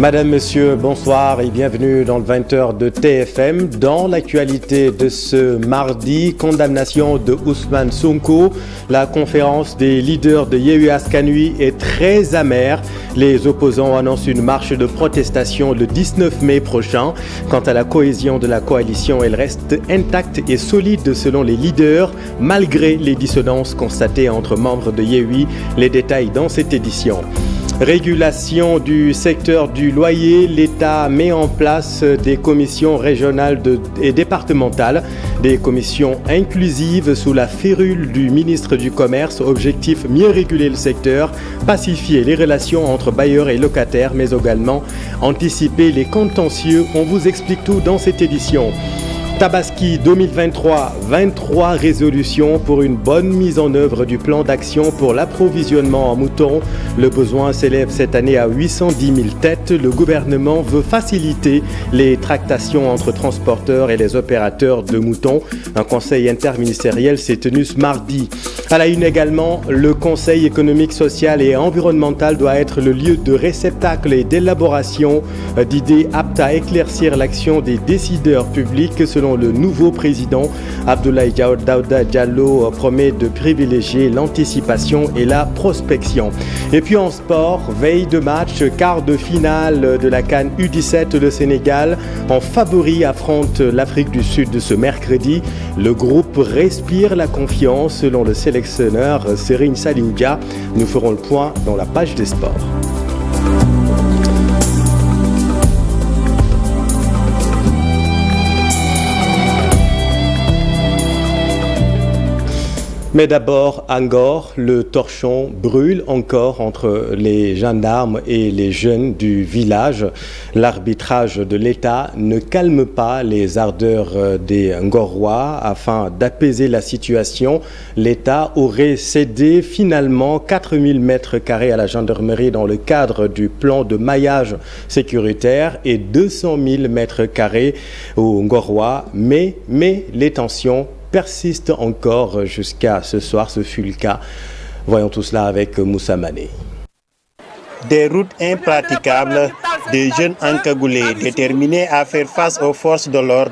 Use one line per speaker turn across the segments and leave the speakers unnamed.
Madame, Monsieur, bonsoir et bienvenue dans le 20h de TFM. Dans l'actualité de ce mardi, condamnation de Ousmane Sonko. La conférence des leaders de Yewwi Askan Wi est très amère. Les opposants annoncent une marche de protestation le 19 mai prochain. Quant à la cohésion de la coalition, elle reste intacte et solide selon les leaders, malgré les dissonances constatées entre membres de Yewwi. Les détails dans cette édition. Régulation du secteur du loyer, l'État met en place des commissions régionales et départementales, des commissions inclusives sous la férule du ministre du Commerce. Objectif, mieux réguler le secteur, pacifier les relations entre bailleurs et locataires, mais également anticiper les contentieux. On vous explique tout dans cette édition. Tabaski 2023, 23 résolutions pour une bonne mise en œuvre du plan d'action pour l'approvisionnement en moutons. Le besoin s'élève cette année à 810 000 têtes. Le gouvernement veut faciliter les tractations entre transporteurs et les opérateurs de moutons. Un conseil interministériel s'est tenu ce mardi. À la une également, le Conseil économique, social et environnemental doit être le lieu de réceptacle et d'élaboration d'idées aptes à éclaircir l'action des décideurs publics. Selon le nouveau président, Abdoulaye Daouda Diallo promet de privilégier l'anticipation et la prospection. Et puis en sport, veille de match, quart de finale de la CAN U17, le Sénégal en favori affronte l'Afrique du Sud ce mercredi. Le groupe respire la confiance selon le sélectionneur Serigne Saliou Dia. Nous ferons le point dans la page des sports. Mais d'abord, à Ngor, le torchon brûle encore entre les gendarmes et les jeunes du village. L'arbitrage de l'État ne calme pas les ardeurs des Ngorois. Afin d'apaiser la situation, l'État aurait cédé finalement 4000 mètres carrés à la gendarmerie dans le cadre du plan de maillage sécuritaire et 200 000 mètres carrés aux Ngorois. Mais les tensions persiste encore jusqu'à ce soir, ce fut le cas. Voyons tout cela avec Moussa Mané.
Des routes impraticables, des jeunes encagoulés déterminés à faire face aux forces de l'ordre.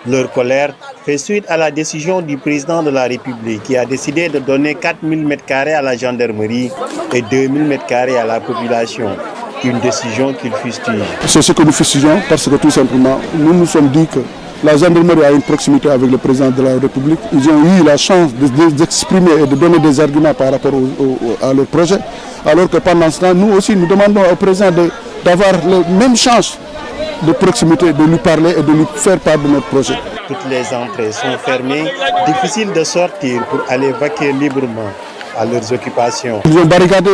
Leur colère fait suite à la décision du président de la République qui a décidé de donner 4000 m² à la gendarmerie et 2000 m² à la population. Une décision qu'il fustige.
C'est ce que nous fustigeons parce que tout simplement, nous nous sommes dit que la gendarmerie a une proximité avec le président de la République. Ils ont eu la chance d'exprimer et de donner des arguments par rapport à leur projet. Alors que pendant ce temps, nous aussi, nous demandons au président d'avoir la même chance de proximité, de lui parler et de lui faire part de notre projet.
Toutes les entrées sont fermées, difficile de sortir pour aller vaquer librement à leurs occupations.
Ils ont barricadé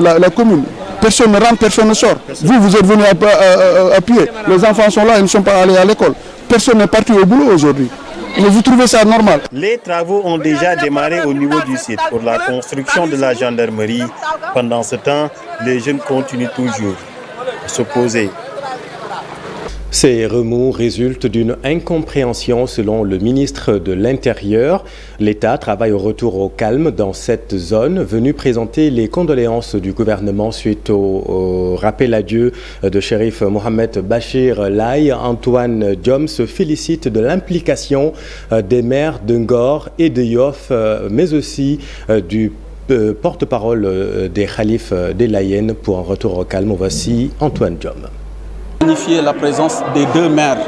la commune. Personne ne rentre, personne ne sort. Vous êtes venus à pied. Les enfants sont là, ils ne sont pas allés à l'école. Personne n'est parti au boulot aujourd'hui. Mais vous trouvez ça normal?
Les travaux ont déjà démarré au niveau du site pour la construction de la gendarmerie. Pendant ce temps, les jeunes continuent toujours à s'opposer.
Ces remous résultent d'une incompréhension selon le ministre de l'Intérieur. L'État travaille au retour au calme dans cette zone, venu présenter les condoléances du gouvernement suite au rappel à Dieu de shérif Mohamed Bachir Laye. Antoine Diome se félicite de l'implication des maires de Ngor et de Yoff, mais aussi du porte-parole des khalifes des Layènes pour un retour au calme. Voici Antoine Diome.
Magnifier la présence des deux maires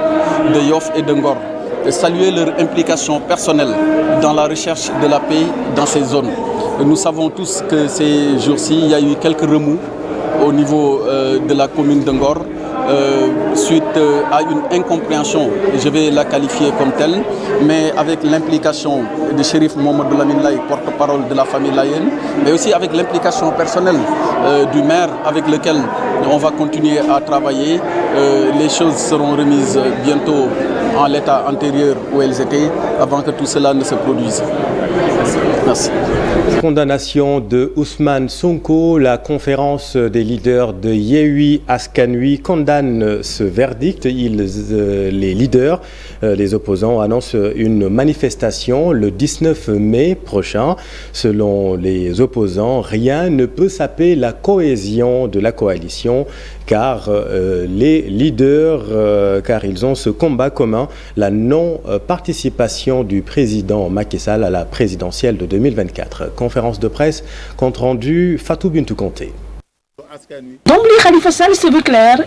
de Yoff et de Ngor et saluer leur implication personnelle dans la recherche de la paix dans ces zones. Nous savons tous que ces jours-ci, il y a eu quelques remous au niveau de la commune de Ngor suite à une incompréhension, je vais la qualifier comme telle, mais avec l'implication du shérif Mohamed Lamine Laye, porte-parole de la famille Layène, mais aussi avec l'implication personnelle du maire avec lequel on va continuer à travailler. Les choses seront remises bientôt en l'état antérieur où elles étaient avant que tout cela ne se produise. Merci.
Condamnation de Ousmane Sonko. La conférence des leaders de Yewwi Askan Wi condamne ce verdict. Les leaders, les opposants annoncent une manifestation le 19 mai prochain. Selon les opposants, rien ne peut saper la cohésion de la coalition car les leaders, car ils ont ce combat commun, la non-participation du président Macky Sall à la présidentielle de 2024. Conférence de presse, compte rendu, Fatou Bintou Conté.
D'emblée, Khalifa Sall se veut clair.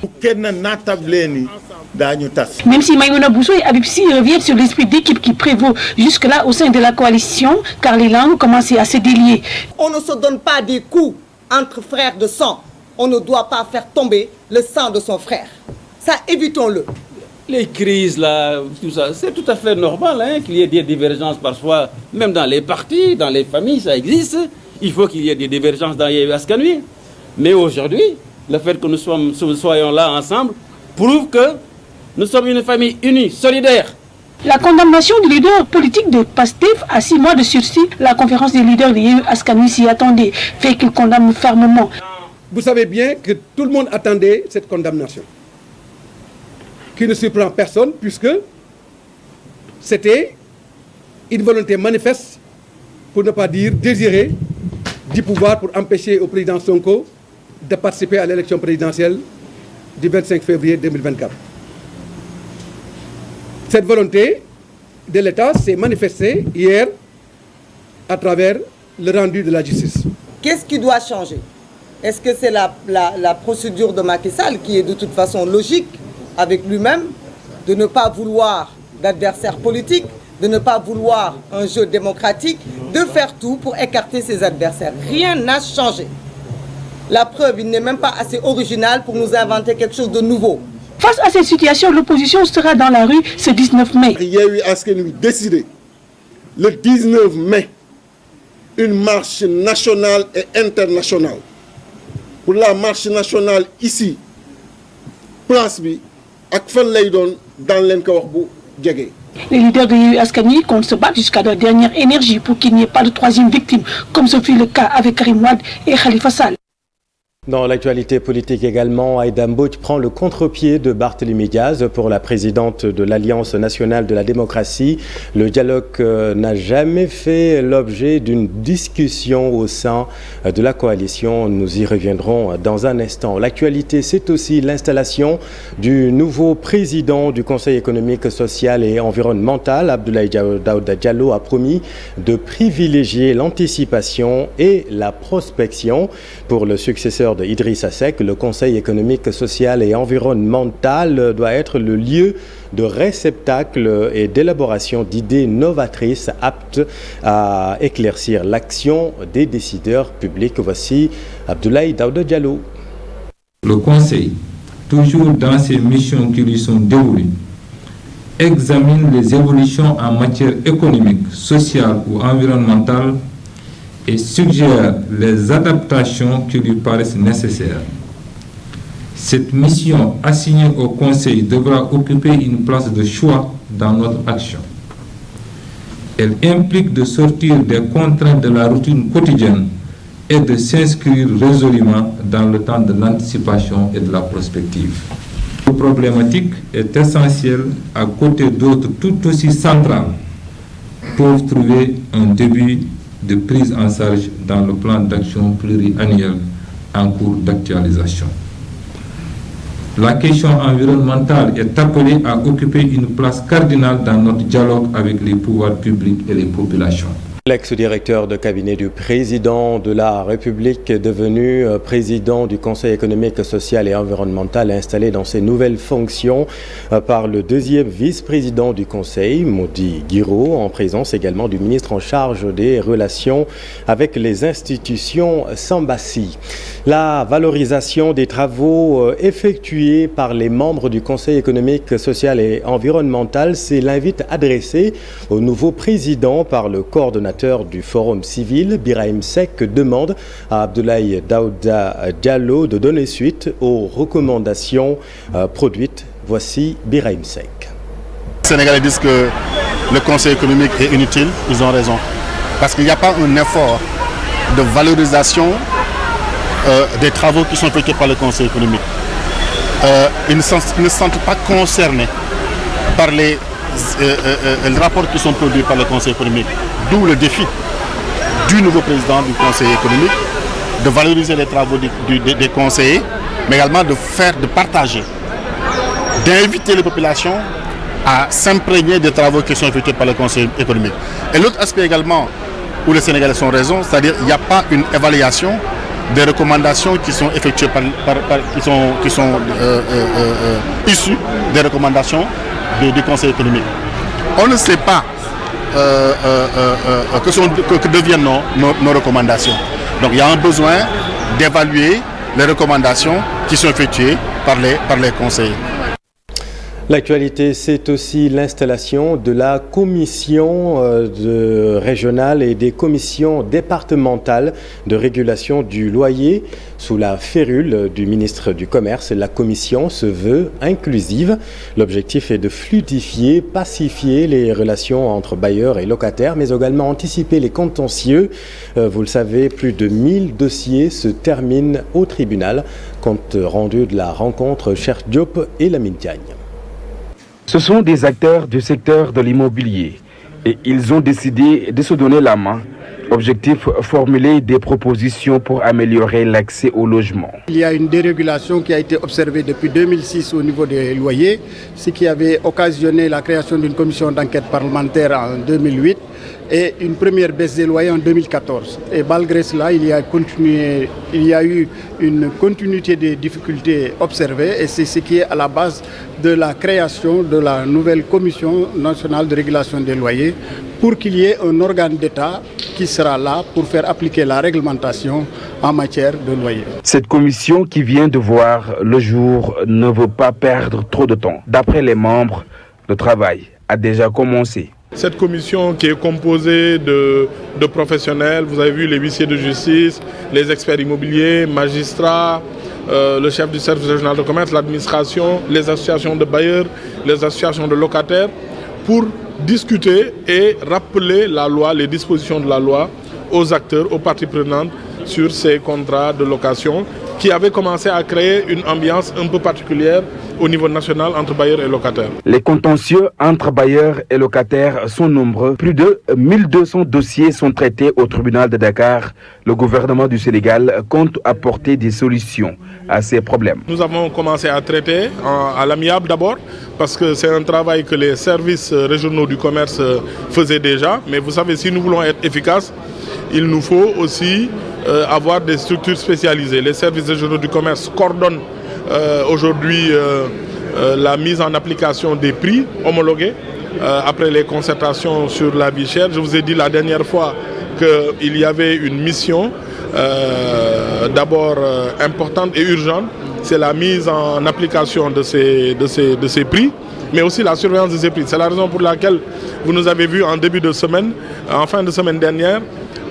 Même si Maïmouna Bousso et Habib Sy reviennent sur l'esprit d'équipe qui prévaut jusque-là au sein de la coalition, car les langues commencent à se délier.
On ne se donne pas des coups entre frères de sang. On ne doit pas faire tomber le sang de son frère. Ça, évitons-le.
Les crises, là, tout ça, c'est tout à fait normal qu'il y ait des divergences parfois, même dans les partis, dans les familles, ça existe. Il faut qu'il y ait des divergences dans Yewwi Askan Wi. Mais aujourd'hui, le fait que nous soyons là ensemble prouve que nous sommes une famille unie, solidaire.
La condamnation du leader politique de PASTEF à 6 mois de sursis, la conférence des leaders de Yewwi Askan Wi s'y attendait, fait qu'il condamne fermement.
Vous savez bien que tout le monde attendait cette condamnation, qui ne surprend personne puisque c'était une volonté manifeste, pour ne pas dire désirée, du pouvoir pour empêcher au président Sonko de participer à l'élection présidentielle du 25 février 2024. Cette volonté de l'État s'est manifestée hier à travers le rendu de la justice.
Qu'est-ce qui doit changer? Est-ce que c'est la procédure de Macky Sall qui est de toute façon logique avec lui-même, de ne pas vouloir d'adversaires politiques, de ne pas vouloir un jeu démocratique, de faire tout pour écarter ses adversaires? Rien n'a changé. La preuve, il n'est même pas assez original pour nous inventer quelque chose de nouveau.
Face à cette situation, l'opposition sera dans la rue ce 19 mai.
Yewwi Askan Wi décidé le 19 mai une marche nationale et internationale. Pour la marche nationale ici, place bi ak fan lay doon dans leen ko wax bu jege.
Les leaders de Yewwi Askan Wi comptent se battre jusqu'à leur dernière énergie pour qu'il n'y ait pas de troisième victime, comme ce fut le cas avec Karim Wade et Khalifa Sall.
Dans l'actualité politique également, Aïda Mbodj prend le contre-pied de Barthélémy Diaz pour la présidente de l'Alliance nationale de la démocratie. Le dialogue n'a jamais fait l'objet d'une discussion au sein de la coalition. Nous y reviendrons dans un instant. L'actualité, c'est aussi l'installation du nouveau président du Conseil économique, social et environnemental. Abdoulaye Daouda Diallo a promis de privilégier l'anticipation et la prospection pour le successeur de Idrissa Seck. Le Conseil économique, social et environnemental doit être le lieu de réceptacle et d'élaboration d'idées novatrices aptes à éclaircir l'action des décideurs publics. Voici Abdoulaye Daouda Diallo.
Le Conseil, toujours dans ses missions qui lui sont dévolues, examine les évolutions en matière économique, sociale ou environnementale et suggère les adaptations qui lui paraissent nécessaires. Cette mission assignée au Conseil devra occuper une place de choix dans notre action. Elle implique de sortir des contraintes de la routine quotidienne et de s'inscrire résolument dans le temps de l'anticipation et de la prospective. Cette problématique est essentielle à côté d'autres tout aussi centrales pour trouver un début de prise en charge dans le plan d'action pluriannuel en cours d'actualisation. La question environnementale est appelée à occuper une place cardinale dans notre dialogue avec les pouvoirs publics et les populations.
L'ex-directeur de cabinet du président de la République, devenu président du Conseil économique, social et environnemental, installé dans ses nouvelles fonctions par le deuxième vice-président du Conseil, Mody Guiro, en présence également du ministre en charge des relations avec les institutions, Samba Sy. La valorisation des travaux effectués par les membres du Conseil économique, social et environnemental, c'est l'invite adressée au nouveau président par le coordonnateur du Forum civil. Birahim Seck demande à Abdoulaye Daouda Diallo de donner suite aux recommandations produites. Voici Birahim Seck.
Les Sénégalais disent que le Conseil économique est inutile, ils ont raison. Parce qu'il n'y a pas un effort de valorisation des travaux qui sont faits par le Conseil économique. Ils ne se sentent pas concernés par les rapports qui sont produits par le Conseil économique. D'où le défi du nouveau président du Conseil économique de valoriser les travaux des conseillers
mais également de partager, d'inviter les populations à s'imprégner des travaux qui sont effectués par le Conseil économique. Et l'autre aspect également où les Sénégalais sont raison, c'est-à-dire qu'il n'y a pas une évaluation des recommandations qui sont effectuées qui sont issues des recommandations du Conseil économique. On ne sait pas que deviennent nos recommandations. Donc il y a un besoin d'évaluer les recommandations qui sont effectuées par les conseillers.
L'actualité, c'est aussi l'installation de la commission régionale et des commissions départementales de régulation du loyer sous la férule du ministre du Commerce. La commission se veut inclusive. L'objectif est de fluidifier, pacifier les relations entre bailleurs et locataires, mais également anticiper les contentieux. Vous le savez, plus de 1000 dossiers se terminent au tribunal. Compte rendu de la rencontre, Cheikh Diop et Lamine Diagne.
Ce sont des acteurs du secteur de l'immobilier et ils ont décidé de se donner la main. Objectif, formuler des propositions pour améliorer l'accès au logement.
Il y a une dérégulation qui a été observée depuis 2006 au niveau des loyers, ce qui avait occasionné la création d'une commission d'enquête parlementaire en 2008 et une première baisse des loyers en 2014. Et malgré cela, il y a eu une continuité des difficultés observées et c'est ce qui est à la base de la création de la nouvelle commission nationale de régulation des loyers pour qu'il y ait un organe d'État qui sera là pour faire appliquer la réglementation en matière de loyer.
Cette commission qui vient de voir le jour ne veut pas perdre trop de temps. D'après les membres, le travail a déjà commencé.
Cette commission qui est composée de professionnels, vous avez vu les huissiers de justice, les experts immobiliers, magistrats, le chef du service régional de commerce, l'administration, les associations de bailleurs, les associations de locataires, pour discuter et rappeler la loi, les dispositions de la loi aux acteurs, aux parties prenantes sur ces contrats de location qui avaient commencé à créer une ambiance un peu particulière au niveau national entre bailleurs et locataires.
Les contentieux entre bailleurs et locataires sont nombreux. Plus de 1200 dossiers sont traités au tribunal de Dakar. Le gouvernement du Sénégal compte apporter des solutions à ces problèmes.
Nous avons commencé à traiter à l'amiable d'abord, parce que c'est un travail que les services régionaux du commerce faisaient déjà. Mais vous savez, si nous voulons être efficaces, il nous faut aussi avoir des structures spécialisées. Les services régionaux du commerce coordonnent aujourd'hui la mise en application des prix homologués après les concertations sur la vie chère. Je vous ai dit la dernière fois qu'il y avait une mission d'abord importante et urgente. C'est la mise en application de ces prix, mais aussi la surveillance de ces prix. C'est la raison pour laquelle vous nous avez vu en début de semaine, en fin de semaine dernière,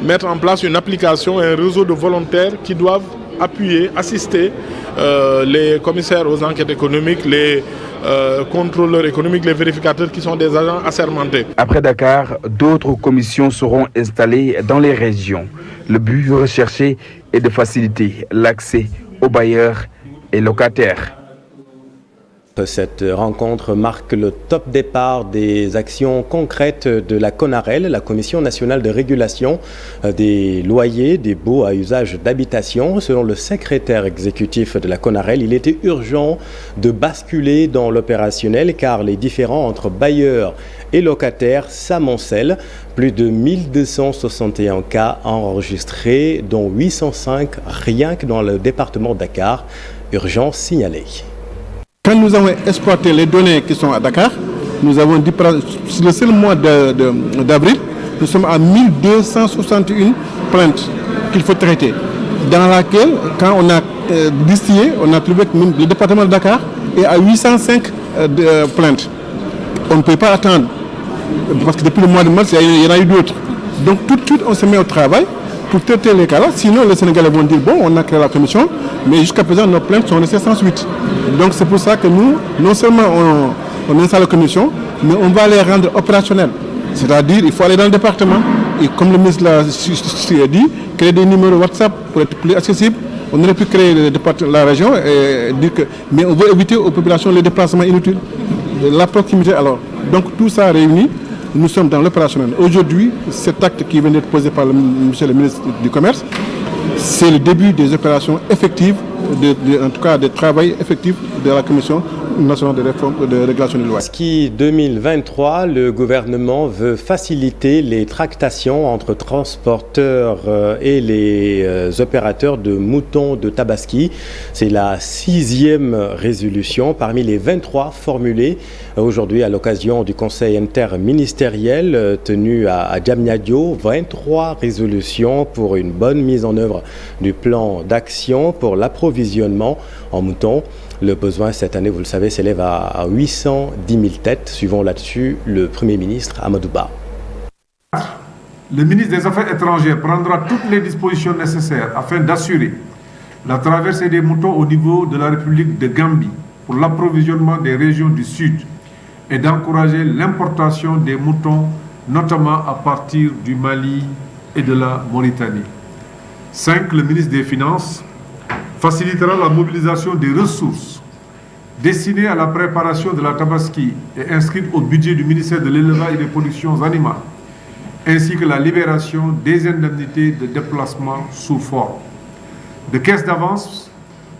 mettre en place une application et un réseau de volontaires qui doivent appuyer, assister les commissaires aux enquêtes économiques, les contrôleurs économiques, les vérificateurs qui sont des agents assermentés.
Après Dakar, d'autres commissions seront installées dans les régions. Le but recherché est de faciliter l'accès aux bailleurs et locataires.
Cette rencontre marque le top départ des actions concrètes de la CONAREL, la Commission nationale de régulation des loyers des baux à usage d'habitation. Selon le secrétaire exécutif de la CONAREL, il était urgent de basculer dans l'opérationnel car les différends entre bailleurs et locataires s'amoncellent. Plus de 1261 cas enregistrés, dont 805 rien que dans le département de Dakar. Urgence signalée.
Quand nous avons exploité les données qui sont à Dakar, nous avons dit sur le seul mois d'avril, nous sommes à 1261 plaintes qu'il faut traiter. Dans laquelle, quand on a distillé, on a trouvé que le département de Dakar est à 805 plaintes. On ne peut pas attendre, parce que depuis le mois de mars, il y en a eu d'autres. Donc tout de suite, on se met au travail pour traiter les cas-là. Sinon, les Sénégalais vont dire, bon, on a créé la commission, mais jusqu'à présent, nos plaintes sont restées sans suite. Donc c'est pour ça que nous, non seulement on installe la commission, mais on va les rendre opérationnels. C'est-à-dire il faut aller dans le département et comme le ministre l'a dit, créer des numéros WhatsApp pour être plus accessible. On aurait pu créer la région et dire que... Mais on veut éviter aux populations les déplacements inutiles, la proximité alors. Donc tout ça réuni, nous sommes dans l'opérationnel. Aujourd'hui, cet acte qui vient d'être posé par monsieur le ministre du Commerce, c'est le début des opérations effectives en tout cas, de travail effectif de la Commission nationale de réforme de régulation des loyers.
Ski 2023, le gouvernement veut faciliter les tractations entre transporteurs et les opérateurs de moutons de Tabaski. C'est la 6e résolution parmi les 23 formulées aujourd'hui à l'occasion du Conseil interministériel tenu à Diamniadio. 23 résolutions pour une bonne mise en œuvre du plan d'action pour l'approvisionnement en moutons. Le besoin cette année, vous le savez, s'élève à 810 000 têtes. Suivons là-dessus le Premier ministre Amadou Ba.
Le ministre des Affaires étrangères prendra toutes les dispositions nécessaires afin d'assurer la traversée des moutons au niveau de la République de Gambie pour l'approvisionnement des régions du Sud et d'encourager l'importation des moutons, notamment à partir du Mali et de la Mauritanie. 5. Le ministre des Finances facilitera la mobilisation des ressources destinées à la préparation de la Tabaski et inscrites au budget du ministère de l'Élevage et des Productions Animales, ainsi que la libération des indemnités de déplacement sous forme de caisses d'avance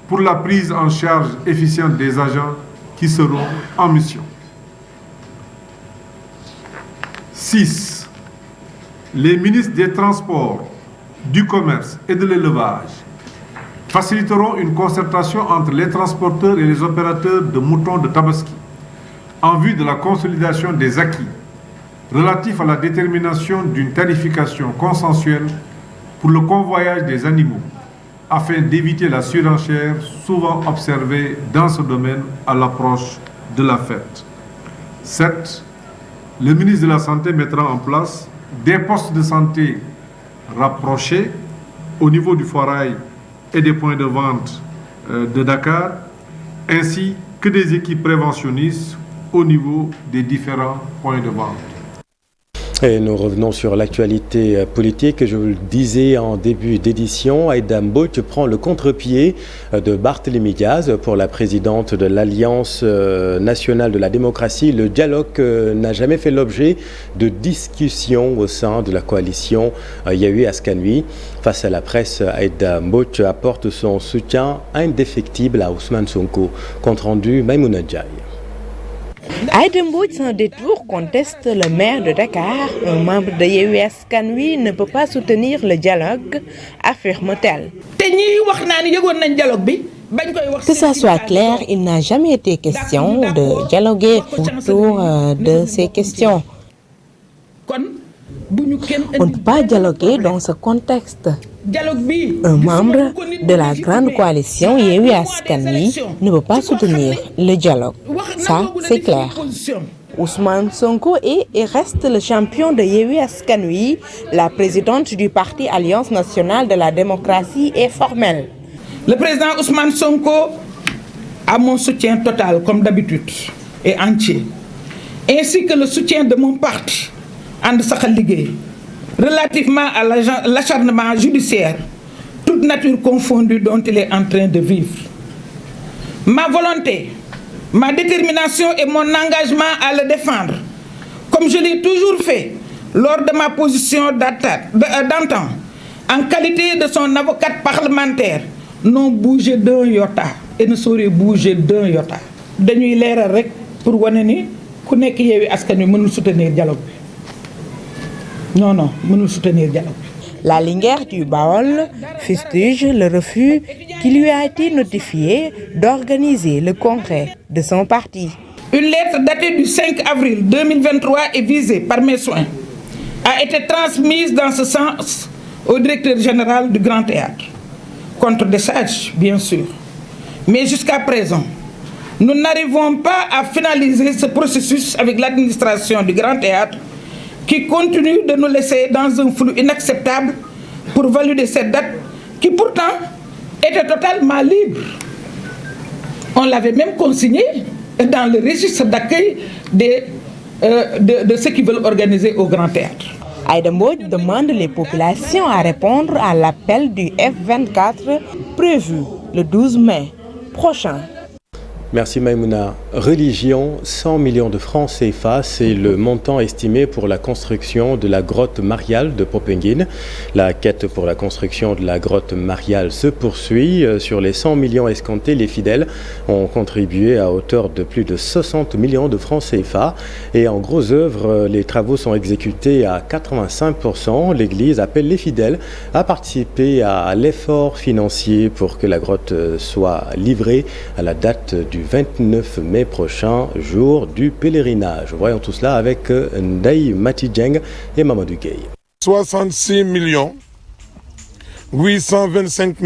pour la prise en charge efficiente des agents qui seront en mission. 6. Les ministres des Transports, du Commerce et de l'Élevage faciliteront une concertation entre les transporteurs et les opérateurs de moutons de Tabaski en vue de la consolidation des acquis relatifs à la détermination d'une tarification consensuelle pour le convoyage des animaux afin d'éviter la surenchère souvent observée dans ce domaine à l'approche de la fête. 7. Le ministre de la Santé mettra en place des postes de santé rapprochés au niveau du foirail et des points de vente de Dakar, ainsi que des équipes préventionnistes au niveau des différents points de vente.
Et nous revenons sur l'actualité politique. Je vous le disais en début d'édition, Aïda Mbodj prend le contre-pied de Barthélémy Diaz pour la présidente de l'Alliance nationale de la démocratie. Le dialogue n'a jamais fait l'objet de discussions au sein de la coalition Yewwi Askan Wi. Face à la presse, Aïda Mbodj apporte son soutien indéfectible à Ousmane Sonko. Compte rendu, Maïmouna Ndiaye.
Aïda Mbodj sans détour conteste le maire de Dakar. Un membre de Yewwi Askan Wi ne peut pas soutenir le dialogue, affirme-t-elle. Que ça soit clair, il n'a jamais été question de dialoguer autour de ces questions. On ne peut pas dialoguer dans ce contexte. Un membre de la grande coalition Yewwi Askan Wi ne peut pas soutenir le dialogue. Ça, c'est clair. Ousmane Sonko est et reste le champion de Yewwi Askan Wi. La présidente du parti Alliance nationale de la démocratie est formelle.
Le président Ousmane Sonko a mon soutien total, comme d'habitude, et entier, ainsi que le soutien de mon parti, And Saxal Liggéey, relativement à l'acharnement judiciaire, toute nature confondue dont il est en train de vivre. Ma volonté, ma détermination et mon engagement à le défendre, comme je l'ai toujours fait lors de ma position d'antan, en qualité de son avocate parlementaire, n'ont bougé d'un iota et ne sauraient bouger d'un iota. Dañuy leeral rek pour wane ni ku nekk Yewwi Askan Wi mënul soutenir dialogue bi. Non, mënul soutenir dialogue.
La Linguère du Baol fustige le refus qui lui a été notifié d'organiser le congrès de son parti.
Une lettre datée du 5 avril 2023 et visée par mes soins a été transmise dans ce sens au directeur général du Grand Théâtre. Contre des sages, bien sûr. Mais jusqu'à présent, nous n'arrivons pas à finaliser ce processus avec l'administration du Grand Théâtre qui continue de nous laisser dans un flou inacceptable pour valider cette date qui pourtant était totalement libre. On l'avait même consigné dans le registre d'accueil de ceux qui veulent organiser au Grand Théâtre.
Aïda Mbodj demande les populations à répondre à l'appel du F24 prévu le 12 mai prochain.
Merci Maïmouna. Religion, 100 millions de francs CFA, c'est le montant estimé pour la construction de la grotte mariale de Popenguine. La quête pour la construction de la grotte mariale se poursuit. Sur les 100 millions escomptés, les fidèles ont contribué à hauteur de plus de 60 millions de francs CFA. Et en gros œuvre, les travaux sont exécutés à 85%. L'Église appelle les fidèles à participer à l'effort financier pour que la grotte soit livrée à la date du 29 mai prochain, jour du pèlerinage. Voyons tout cela avec Ndaï Matidjeng et Mamadou Gueye.
66 825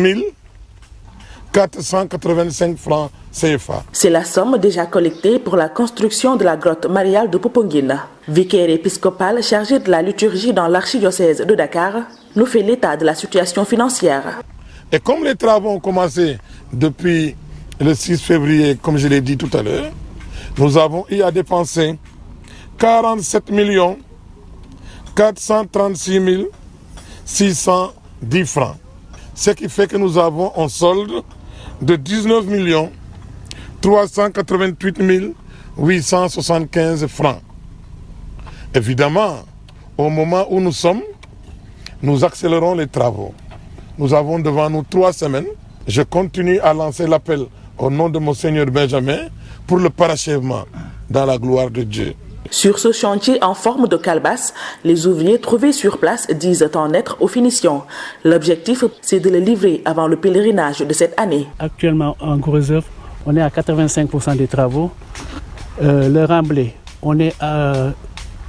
485 francs CFA.
C'est la somme déjà collectée pour la construction de la grotte mariale de Popenguine. Vicaire épiscopal chargé de la liturgie dans l'archidiocèse de Dakar nous fait l'état de la situation financière.
Et comme les travaux ont commencé depuis le 6 février, comme je l'ai dit tout à l'heure, nous avons eu à dépenser 47 436 610 francs. Ce qui fait que nous avons un solde de 19 388 875 francs. Évidemment, au moment où nous sommes, nous accélérons les travaux. Nous avons devant nous 3 semaines. Je continue à lancer l'appel au nom de Monseigneur Benjamin pour le parachèvement dans la gloire de Dieu.
Sur ce chantier en forme de calebasse, les ouvriers trouvés sur place disent en être aux finitions. L'objectif, c'est de le livrer avant le pèlerinage de cette année.
Actuellement, en gros œuvre, on est à 85% des travaux. Le remblai, on est à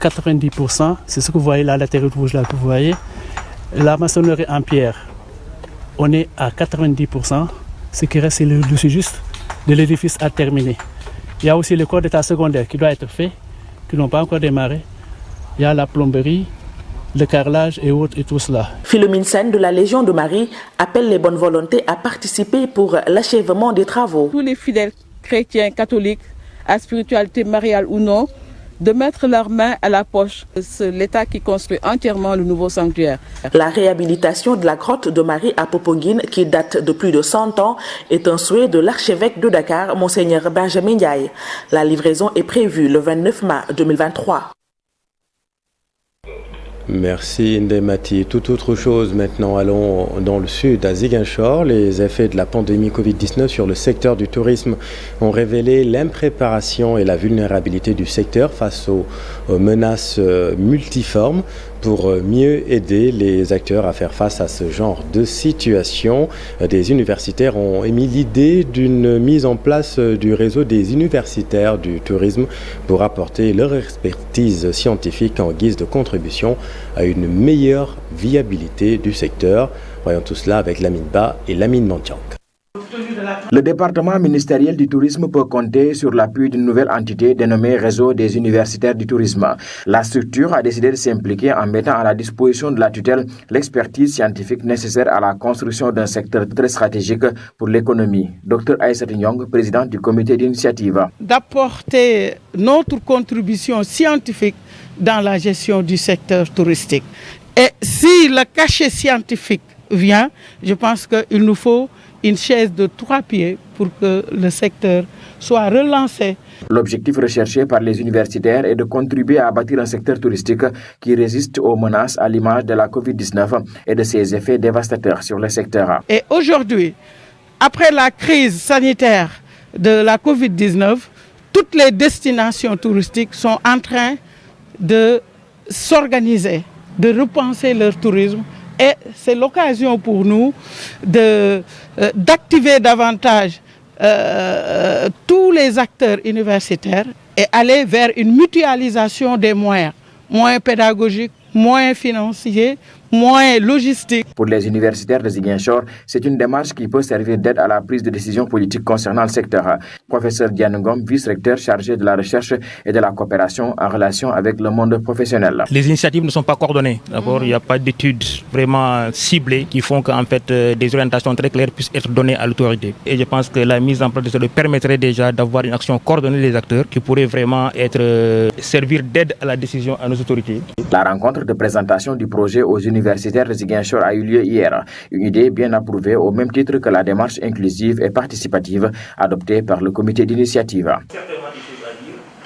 90%. C'est ce que vous voyez là, la terre rouge là que vous voyez. La maçonnerie en pierre, on est à 90%. Ce qui reste, c'est le dessus juste de l'édifice à terminer. Il y a aussi le corps d'état secondaire qui doit être fait, qui n'ont pas encore démarré. Il y a la plomberie, le carrelage et autres et tout cela.
Philomène Sen de la Légion de Marie appelle les bonnes volontés à participer pour l'achèvement des travaux.
Tous les fidèles chrétiens, catholiques, à spiritualité mariale ou non, de mettre leurs mains à la poche. C'est l'État qui construit entièrement le nouveau sanctuaire.
La réhabilitation de la grotte de Marie à Popenguine, qui date de plus de 100 ans, est un souhait de l'archevêque de Dakar, Monseigneur Benjamin Ndiaye. La livraison est prévue le 29 mai 2023.
Merci Ndemati. Toute autre chose maintenant, allons dans le sud, à Ziguinchor. Les effets de la pandémie Covid-19 sur le secteur du tourisme ont révélé l'impréparation et la vulnérabilité du secteur face aux menaces multiformes. Pour mieux aider les acteurs à faire face à ce genre de situation, des universitaires ont émis l'idée d'une mise en place du réseau des universitaires du tourisme pour apporter leur expertise scientifique en guise de contribution à une meilleure viabilité du secteur. Voyons tout cela avec Lamine Ba et Lamine Mantiank.
Le département ministériel du tourisme peut compter sur l'appui d'une nouvelle entité dénommée Réseau des universitaires du tourisme. La structure a décidé de s'impliquer en mettant à la disposition de la tutelle l'expertise scientifique nécessaire à la construction d'un secteur très stratégique pour l'économie. Dr Aïssatou Nyong, président du comité d'initiative.
D'apporter notre contribution scientifique dans la gestion du secteur touristique. Et si le cachet scientifique vient, je pense qu'il nous faut une chaise de 3 pieds pour que le secteur soit relancé.
L'objectif recherché par les universitaires est de contribuer à bâtir un secteur touristique qui résiste aux menaces à l'image de la Covid-19 et de ses effets dévastateurs sur le secteur.
Et aujourd'hui, après la crise sanitaire de la Covid-19, toutes les destinations touristiques sont en train de s'organiser, de repenser leur tourisme. Et c'est l'occasion pour nous d'activer davantage tous les acteurs universitaires et aller vers une mutualisation des moyens pédagogiques, moyens financiers, moyens logistiques.
Pour les universitaires de Ziguinchor, c'est une démarche qui peut servir d'aide à la prise de décision politique concernant le secteur. Professeur Diane Ngom, vice-recteur chargé de la recherche et de la coopération en relation avec le monde professionnel.
Les initiatives ne sont pas coordonnées, d'accord? Il n'y a pas d'études vraiment ciblées qui font qu'en fait des orientations très claires puissent être données à l'autorité. Et je pense que la mise en place de cela permettrait déjà d'avoir une action coordonnée des acteurs qui pourrait vraiment servir d'aide à la décision à nos autorités.
La rencontre de présentation du projet aux universités
universitaire de Ziguinchor a eu lieu hier. Une idée bien approuvée au même titre que la démarche inclusive et participative adoptée par le comité d'initiative.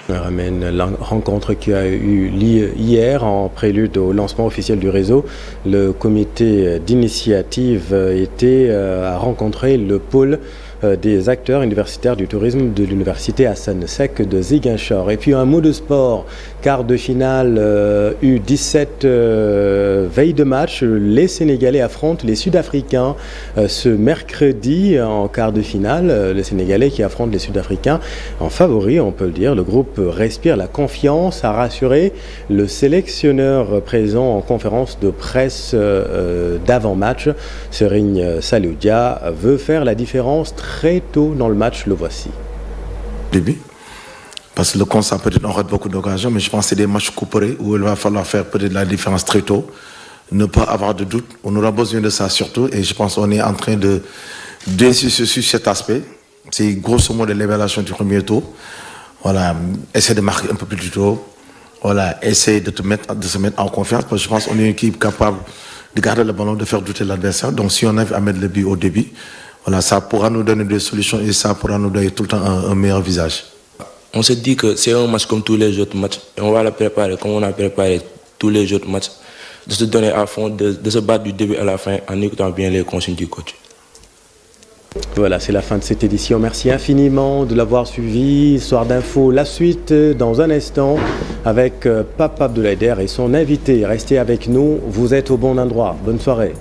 Ramène la rencontre qui a eu lieu hier en prélude au lancement officiel du réseau. Le comité d'initiative a rencontré le pôle des acteurs universitaires du tourisme de l'université Hassan Sek de Ziguinchor. Et puis un mot de sport, quart de finale U17 veille de match. Les Sénégalais affrontent les Sud-Africains ce mercredi en quart de finale. Les Sénégalais qui affrontent les Sud-Africains en favori, on peut le dire. Le groupe respire la confiance, a rassuré le sélectionneur présent en conférence de presse d'avant-match. Serigne Saloudia veut faire la différence très tôt dans le match, le voici.
Début, parce que le constat peut-être on rate beaucoup d'occasions, mais je pense que c'est des matchs couperés où il va falloir faire peut-être la différence très tôt, ne pas avoir de doute. On aura besoin de ça surtout, et je pense qu'on est en train d'insister sur cet aspect. C'est grosso modo l'évaluation du premier tour. Voilà, essayer de marquer un peu plus tôt. Voilà, essayer de se mettre en confiance, parce que je pense qu'on est une équipe capable de garder le ballon, de faire douter l'adversaire. Donc si on arrive à mettre le but au début, voilà, ça pourra nous donner des solutions et ça pourra nous donner tout le temps un meilleur visage.
On se dit que c'est un match comme tous les autres matchs. Et on va le préparer comme on a préparé tous les autres matchs. De se donner à fond, de se battre du début à la fin en écoutant bien les consignes du coach.
Voilà, c'est la fin de cette édition. Merci infiniment de l'avoir suivi. Soir d'info, la suite dans un instant avec Pape Abdoulaye Der et son invité. Restez avec nous, vous êtes au bon endroit. Bonne soirée.